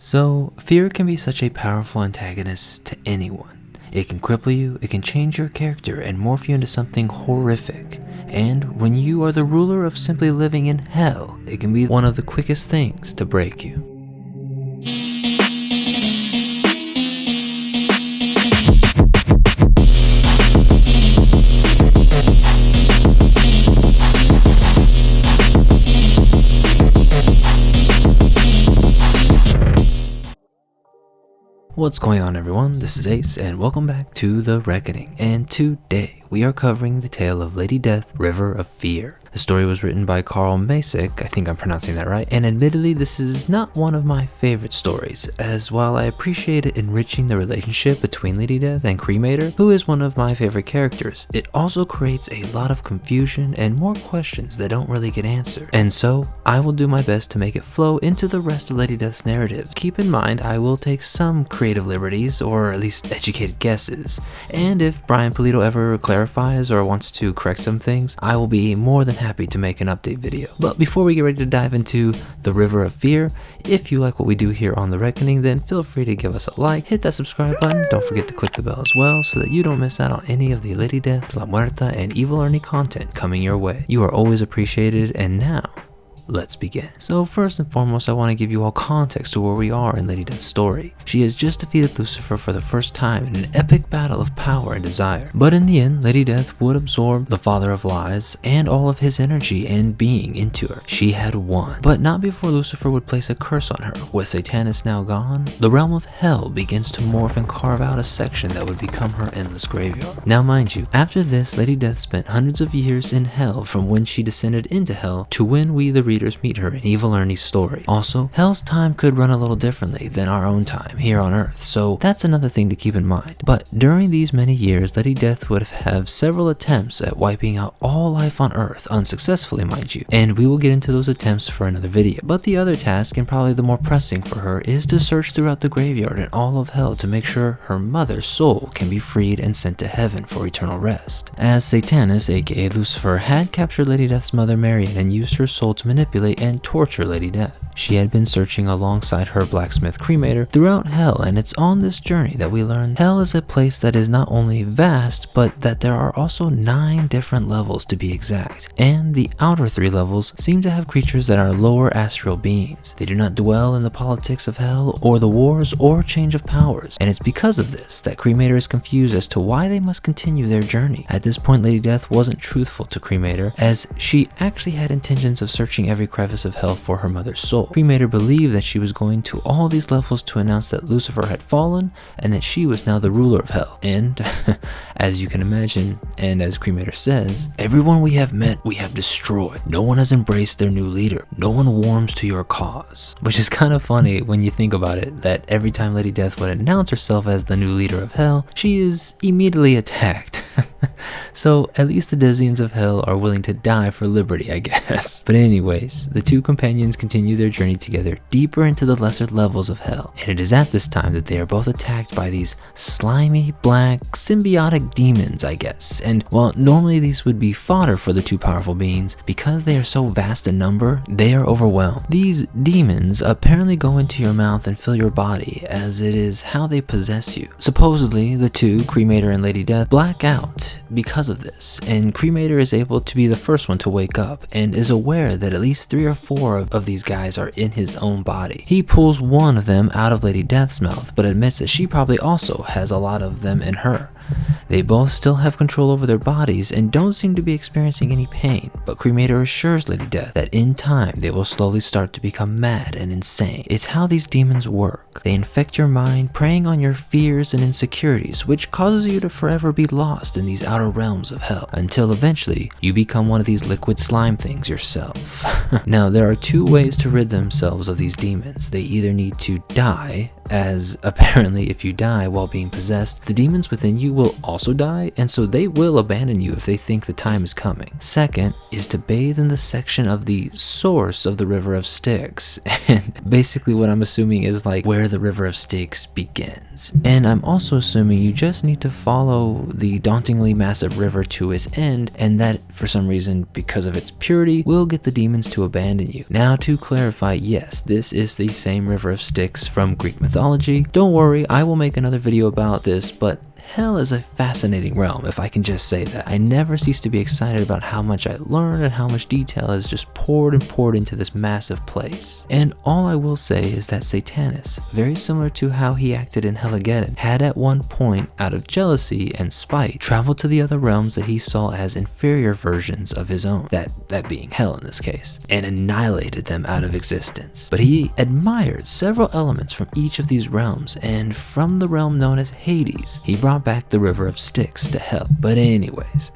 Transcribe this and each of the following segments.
So, fear can be such a powerful antagonist to anyone. It can cripple you, it can change your character and morph you into something horrific. And when you are the ruler of simply living in hell, it can be one of the quickest things to break you. What's going on, everyone? This is Ace and welcome back to The Reckoning, and today we are covering the tale of Lady Death, River of Fear. The story was written by Carl Masek, I think I'm pronouncing that right, and admittedly this is not one of my favorite stories, as while I appreciate it enriching the relationship between Lady Death and Cremator, who is one of my favorite characters, it also creates a lot of confusion and more questions that don't really get answered. And so, I will do my best to make it flow into the rest of Lady Death's narrative. Keep in mind, I will take some creative liberties, or at least educated guesses, and if Brian Polito ever clarifies or wants to correct some things, I will be more than happy to make an update video. But before we get ready to dive into the River of Fear, if you like what we do here on The Reckoning, then feel free to give us a like, hit that subscribe button, don't forget to click the bell as well so that you don't miss out on any of the Lady Death, La Muerta, and Evil Ernie content coming your way. You are always appreciated, and now, let's begin. So first and foremost, I want to give you all context to where we are in Lady Death's story. She has just defeated Lucifer for the first time in an epic battle of power and desire. But in the end, Lady Death would absorb the Father of Lies and all of his energy and being into her. She had won, but not before Lucifer would place a curse on her. With Satanas now gone, the realm of hell begins to morph and carve out a section that would become her endless graveyard. Now mind you, after this, Lady Death spent hundreds of years in hell from when she descended into hell to when we the readers meet her in Evil Ernie's story. Also, hell's time could run a little differently than our own time here on Earth, so that's another thing to keep in mind. But during these many years, Lady Death would have several attempts at wiping out all life on Earth, unsuccessfully mind you, and we will get into those attempts for another video. But the other task, and probably the more pressing for her, is to search throughout the graveyard and all of hell to make sure her mother's soul can be freed and sent to heaven for eternal rest. As Satanas, aka Lucifer, had captured Lady Death's mother Marian and used her soul to manipulate and torture Lady Death. She had been searching alongside her blacksmith Cremator throughout hell, and it's on this journey that we learn hell is a place that is not only vast, but that there are also 9 different levels to be exact. And the outer 3 levels seem to have creatures that are lower astral beings. They do not dwell in the politics of hell or the wars or change of powers, and it's because of this that Cremator is confused as to why they must continue their journey. At this point, Lady Death wasn't truthful to Cremator, as she actually had intentions of searching every crevice of hell for her mother's soul. Cremator believed that she was going to all these levels to announce that Lucifer had fallen and that she was now the ruler of hell. And as you can imagine, and as Cremator says, everyone we have met, we have destroyed. No one has embraced their new leader. No one warms to your cause. Which is kind of funny when you think about it, that every time Lady Death would announce herself as the new leader of hell, she is immediately attacked. So at least the Desians of hell are willing to die for liberty, I guess. But anyways, the two companions continue their journey together deeper into the lesser levels of hell, and it is at this time that they are both attacked by these slimy, black, symbiotic demons, I guess. And while normally these would be fodder for the two powerful beings, because they are so vast in number, they are overwhelmed. These demons apparently go into your mouth and fill your body, as it is how they possess you. Supposedly, the two, Cremator and Lady Death, black out because of this, and Cremator is able to be the first one to wake up and is aware that at least 3 or 4 of these guys are in his own body. He pulls one of them out of Lady Death's mouth, but admits that she probably also has a lot of them in her. They both still have control over their bodies and don't seem to be experiencing any pain, but Cremator assures Lady Death that in time they will slowly start to become mad and insane. It's how these demons work. They infect your mind, preying on your fears and insecurities, which causes you to forever be lost in these outer realms of hell, until eventually you become one of these liquid slime things yourself. Now, there are 2 ways to rid themselves of these demons. They either need to die, as apparently if you die while being possessed, the demons within you will also also die, and so they will abandon you if they think the time is coming. Second is to bathe in the section of the source of the River of Styx, and basically what I'm assuming is like where the River of Styx begins. And I'm also assuming you just need to follow the dauntingly massive river to its end, and that for some reason, because of its purity, will get the demons to abandon you. Now to clarify, yes, this is the same River of Styx from Greek mythology. Don't worry, I will make another video about this, but hell is a fascinating realm, if I can just say that. I never cease to be excited about how much I learned and how much detail is just poured into this massive place. And all I will say is that Satanas, very similar to how he acted in Hellegeddon, had at one point, out of jealousy and spite, traveled to the other realms that he saw as inferior versions of his own, that being hell in this case, and annihilated them out of existence. But he admired several elements from each of these realms, and from the realm known as Hades, he brought back the River of Styx to hell. But anyways,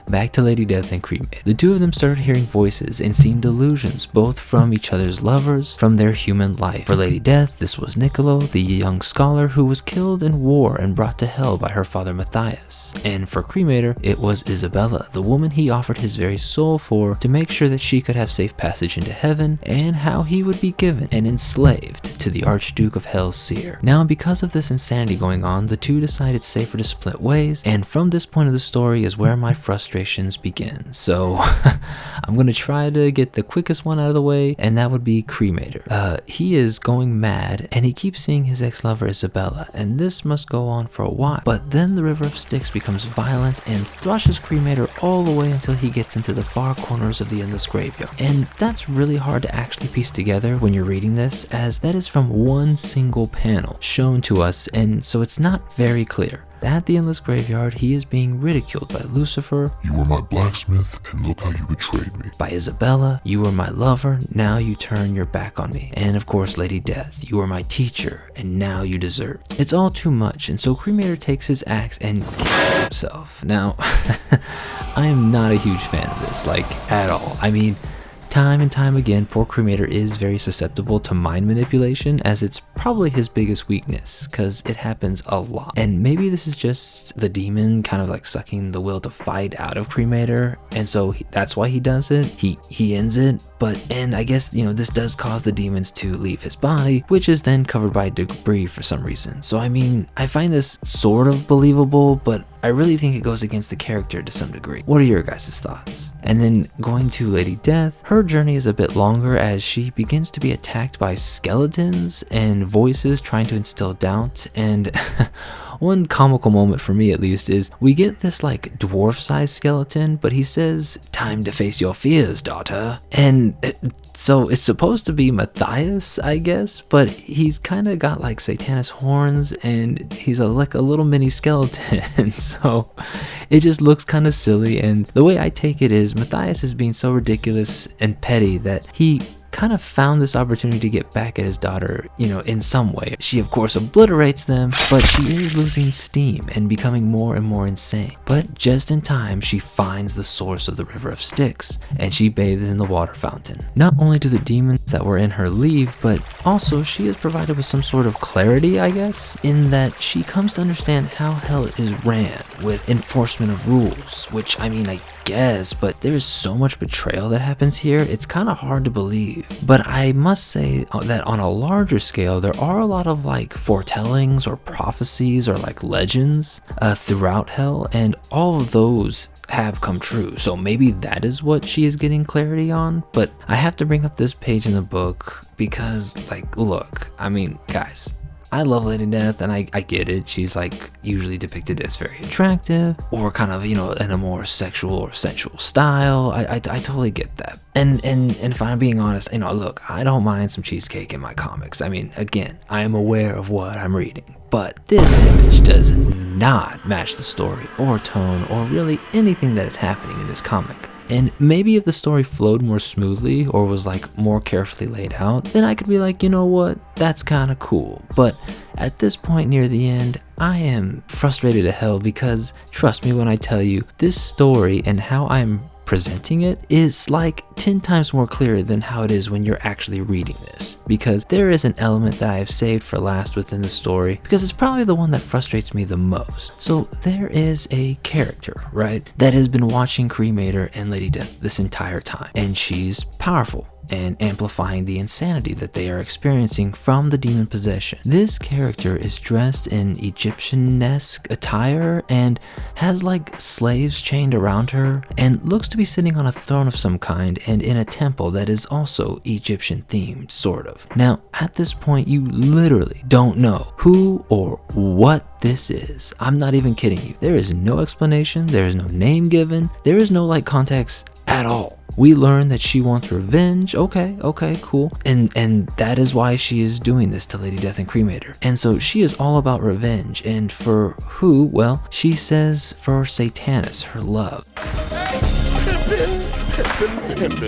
back to Lady Death and Cremator. The two of them started hearing voices and seeing delusions, both from each other's lovers, from their human life. For Lady Death, this was Niccolo, the young scholar who was killed in war and brought to hell by her father Matthias. And for Cremator, it was Isabella, the woman he offered his very soul for to make sure that she could have safe passage into heaven, and how he would be given and enslaved to the Archduke of Hell's Seer. Now, because of this insanity going on, the two decided safer to split ways, and from this point of the story is where my frustrations begin. So I'm gonna try to get the quickest one out of the way, and that would be Cremator. He is going mad, and he keeps seeing his ex-lover Isabella, and this must go on for a while. But then the River of Styx becomes violent and thrushes Cremator all the way until he gets into the far corners of the Endless Graveyard. And that's really hard to actually piece together when you're reading this, as that is from one single panel shown to us, and so it's not very clear. At the Endless Graveyard, he is being ridiculed by Lucifer. You were my blacksmith, and look how you betrayed me. By Isabella, you were my lover, now you turn your back on me. And of course, Lady Death, you were my teacher, and now you desert. It's all too much, and so Cremator takes his axe and kills himself. Now, I am not a huge fan of this, like, at all. I mean, time and time again, poor Cremator is very susceptible to mind manipulation, as it's probably his biggest weakness, because it happens a lot. And maybe this is just the demon kind of like sucking the will to fight out of Cremator, and so that's why he does it. He ends it. And I guess, you know, this does cause the demons to leave his body, which is then covered by debris for some reason. So I mean, I find this sort of believable, but I really think it goes against the character to some degree. What are your guys' thoughts? And then going to Lady Death, her journey is a bit longer as she begins to be attacked by skeletons and voices trying to instill doubt. And one comical moment for me at least is we get this like dwarf-sized skeleton, but he says, "Time to face your fears, daughter." And so it's supposed to be Matthias, I guess, but he's kind of got like Satanas horns, and he's like a little mini skeleton. So it just looks kind of silly, and the way I take it is Matthias is being so ridiculous and petty that he kind of found this opportunity to get back at his daughter, you know, in some way. She of course obliterates them, but she is losing steam and becoming more and more insane. But just in time, she finds the source of the River of Styx, and she bathes in the water fountain. Not only do the demons that were in her leave, but also she is provided with some sort of clarity, I guess, in that she comes to understand how hell is ran with enforcement of rules, which, I mean, I guess, but there is so much betrayal that happens here, it's kind of hard to believe. But I must say that on a larger scale, there are a lot of like foretellings or prophecies or like legends throughout hell, and all of those have come true. So maybe that is what she is getting clarity on. But I have to bring up this page in the book because, like, look, I mean, guys, I love Lady Death, and I get it. She's like usually depicted as very attractive, or kind of, you know, in a more sexual or sensual style. I totally get that. And if I'm being honest, you know, look, I don't mind some cheesecake in my comics. I mean, again, I am aware of what I'm reading, but this image does not match the story or tone or really anything that is happening in this comic. And maybe if the story flowed more smoothly or was like more carefully laid out, then I could be like, you know what, that's kind of cool. But at this point near the end, I am frustrated to hell because, trust me when I tell you, this story and how I'm presenting it is like 10 times more clear than how it is when you're actually reading this, because there is an element that I have saved for last within the story because it's probably the one that frustrates me the most. So there is a character, right, that has been watching Cremator and Lady Death this entire time, and she's powerful and amplifying the insanity that they are experiencing from the demon possession. This character is dressed in Egyptian-esque attire and has like slaves chained around her and looks to be sitting on a throne of some kind and in a temple that is also Egyptian themed, sort of. Now, at this point, you literally don't know who or what this is. I'm not even kidding you. There is no explanation, there is no name given, there is no like context at all. We learn that she wants revenge. Okay, cool. And that is why she is doing this to Lady Death and Cremator. And so she is all about revenge. And for who? Well, she says for Satanas, her love.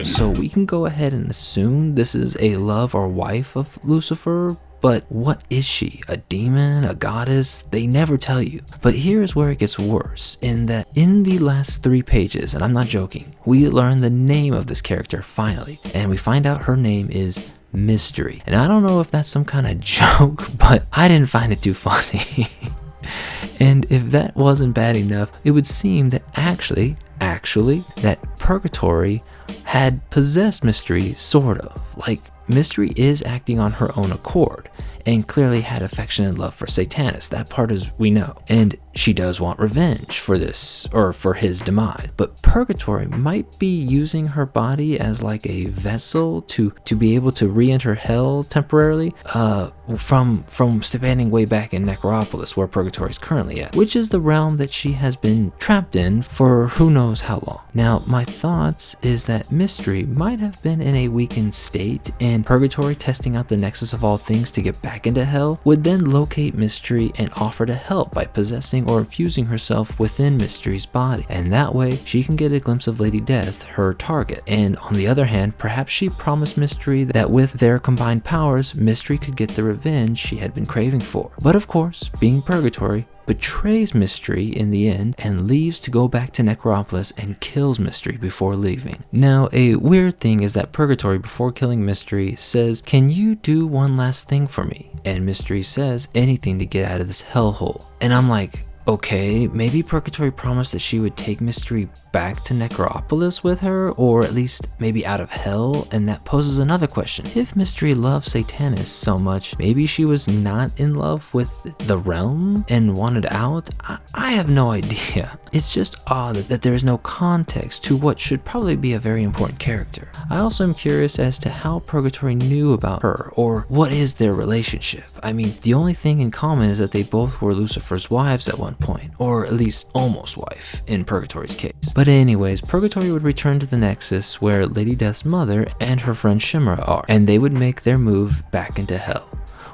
So we can go ahead and assume this is a love or wife of Lucifer. But what is she? A demon? A goddess? They never tell you. But here is where it gets worse, in that in the last 3 pages, and I'm not joking, we learn the name of this character finally, and we find out her name is Mystery. And I don't know if that's some kind of joke, but I didn't find it too funny. And if that wasn't bad enough, it would seem that actually, that Purgatory had possessed Mystery, sort of. Like, Mystery is acting on her own accord and clearly had affection and love for Satanas. That part is we know. And she does want revenge for this, or for his demise. But Purgatory might be using her body as like a vessel to be able to re-enter hell temporarily, from spanning way back in Necropolis, where Purgatory is currently at, which is the realm that she has been trapped in for who knows how long. Now, my thoughts is that Mystery might have been in a weakened state, and Purgatory, testing out the nexus of all things to get back into hell, would then locate Mystery and offer to help by possessing or infusing herself within Mystery's body, and that way she can get a glimpse of Lady Death, her target. And on the other hand, perhaps she promised Mystery that with their combined powers, Mystery could get the revenge she had been craving for. But of course, being Purgatory, betrays Mystery in the end and leaves to go back to Necropolis and kills Mystery before leaving. Now, a weird thing is that Purgatory, before killing Mystery, says, "Can you do one last thing for me?" And Mystery says, "Anything to get out of this hellhole." And I'm like, okay, maybe Purgatory promised that she would take Mystery back to Necropolis with her, or at least maybe out of hell, and that poses another question. If Mystery loves Satanas so much, maybe she was not in love with the realm and wanted out? I have no idea. It's just odd that there is no context to what should probably be a very important character. I also am curious as to how Purgatory knew about her, or what is their relationship. I mean, the only thing in common is that they both were Lucifer's wives at one point, or at least almost wife in Purgatory's case. But anyways, Purgatory would return to the Nexus where Lady Death's mother and her friend Shimura are, and they would make their move back into hell,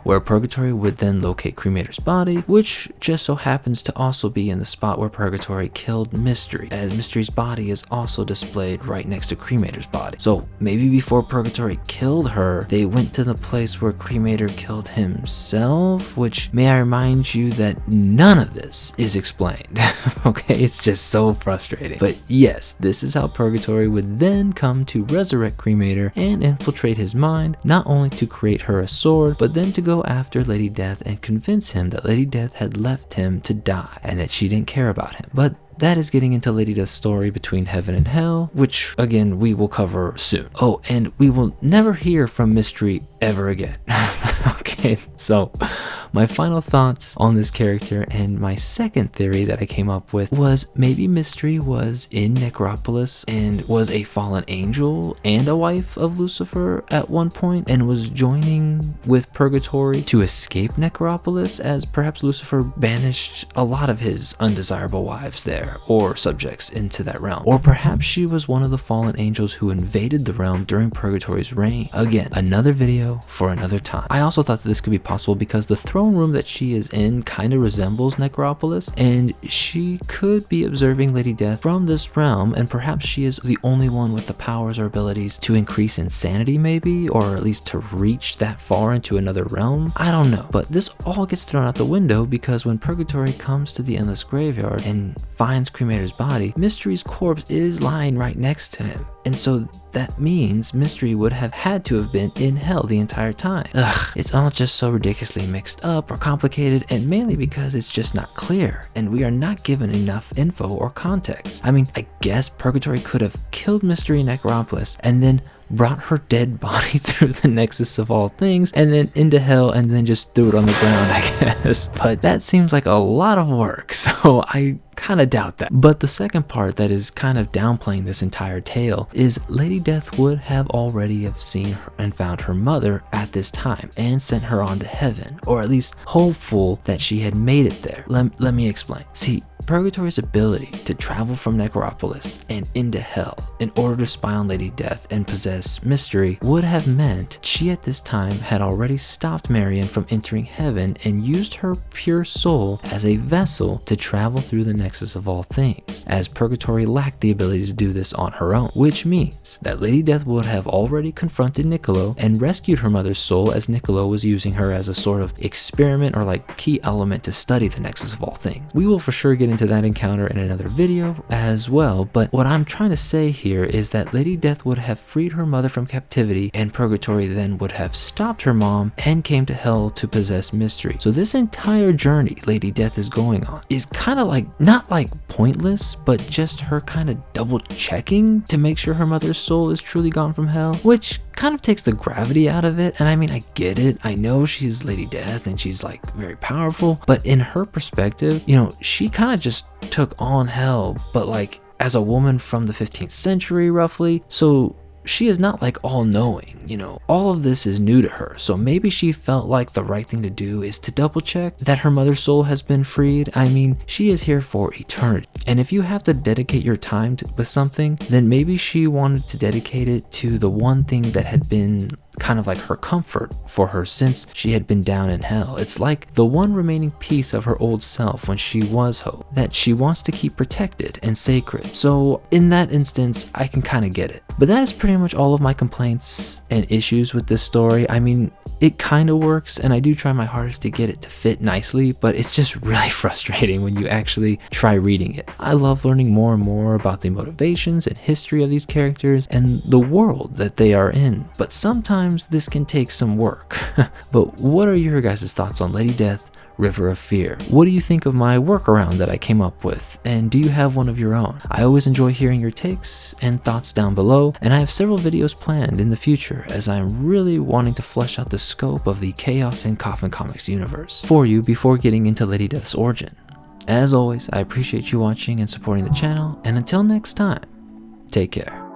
where Purgatory would then locate Cremator's body, which just so happens to also be in the spot where Purgatory killed Mystery, as Mystery's body is also displayed right next to Cremator's body. So maybe before Purgatory killed her, they went to the place where Cremator killed himself, which, may I remind you that none of this is explained. Okay, it's just so frustrating. But yes, this is how Purgatory would then come to resurrect Cremator and infiltrate his mind, not only to create her a sword, but then to go after Lady Death and convince him that Lady Death had left him to die and that she didn't care about him. But that is getting into Lady Death's story between heaven and hell, which again we will cover soon. Oh, and we will never hear from Mystery ever again. Okay, so my final thoughts on this character and my second theory that I came up with was maybe Mystery was in Necropolis and was a fallen angel and a wife of Lucifer at one point and was joining with Purgatory to escape Necropolis, as perhaps Lucifer banished a lot of his undesirable wives there or subjects into that realm. Or perhaps she was one of the fallen angels who invaded the realm during Purgatory's reign. Again, another video for another time. I also thought that this could be possible because the throne throne room that she is in kind of resembles Necropolis, and she could be observing Lady Death from this realm, and perhaps she is the only one with the powers or abilities to increase insanity maybe, or at least to reach that far into another realm. I don't know, but this all gets thrown out the window because when Purgatory comes to the Endless Graveyard and finds Cremator's body, Mystery's corpse is lying right next to him. And so that means Mystery would have had to have been in hell the entire time. Ugh, it's all just so ridiculously mixed up or complicated, and mainly because it's just not clear, and we are not given enough info or context. I mean, I guess Purgatory could have killed Mystery in Necropolis and then brought her dead body through the nexus of all things and then into hell and then just threw it on the ground, I guess. But that seems like a lot of work, so I kind of doubt that. But the second part that is kind of downplaying this entire tale is Lady Death would have already have seen her and found her mother at this time and sent her on to heaven, or at least hopeful that she had made it there. Let me explain. See, Purgatory's ability to travel from Necropolis and into hell in order to spy on Lady Death and possess Mystery would have meant she at this time had already stopped Marion from entering heaven and used her pure soul as a vessel to travel through the nexus of all things, as Purgatory lacked the ability to do this on her own, which means that Lady Death would have already confronted Niccolo and rescued her mother's soul, as Niccolo was using her as a sort of experiment or like key element to study the nexus of all things. We will for sure get into that encounter in another video as well, but what I'm trying to say here is that Lady Death would have freed her mother from captivity, and Purgatory then would have stopped her mom and came to hell to possess Mystery. So this entire journey Lady Death is going on is kind of like, not like pointless, but just her kind of double checking to make sure her mother's soul is truly gone from hell, which kind of takes the gravity out of it. And I mean, I get it. I know she's Lady Death and she's like very powerful, but in her perspective, you know, she kind of just took on hell, but like as a woman from the 15th century roughly. So she is not like all knowing, you know, all of this is new to her. So maybe she felt like the right thing to do is to double check that her mother's soul has been freed. I mean, she is here for eternity. And if you have to dedicate your time with something, then maybe she wanted to dedicate it to the one thing that had been kind of like her comfort for her since she had been down in hell. It's like the one remaining piece of her old self when she was hope that she wants to keep protected and sacred. So in that instance, I can kind of get it. But that is pretty much all of my complaints and issues with this story. I mean, it kind of works, and I do try my hardest to get it to fit nicely, but it's just really frustrating when you actually try reading it. I love learning more and more about the motivations and history of these characters and the world that they are in, but sometimes this can take some work. But what are your guys' thoughts on Lady Death, River of Fear? What do you think of my workaround that I came up with? And do you have one of your own? I always enjoy hearing your takes and thoughts down below, and I have several videos planned in the future as I'm really wanting to flesh out the scope of the Chaos and Coffin Comics universe for you before getting into Lady Death's origin. As always, I appreciate you watching and supporting the channel, and until next time, take care.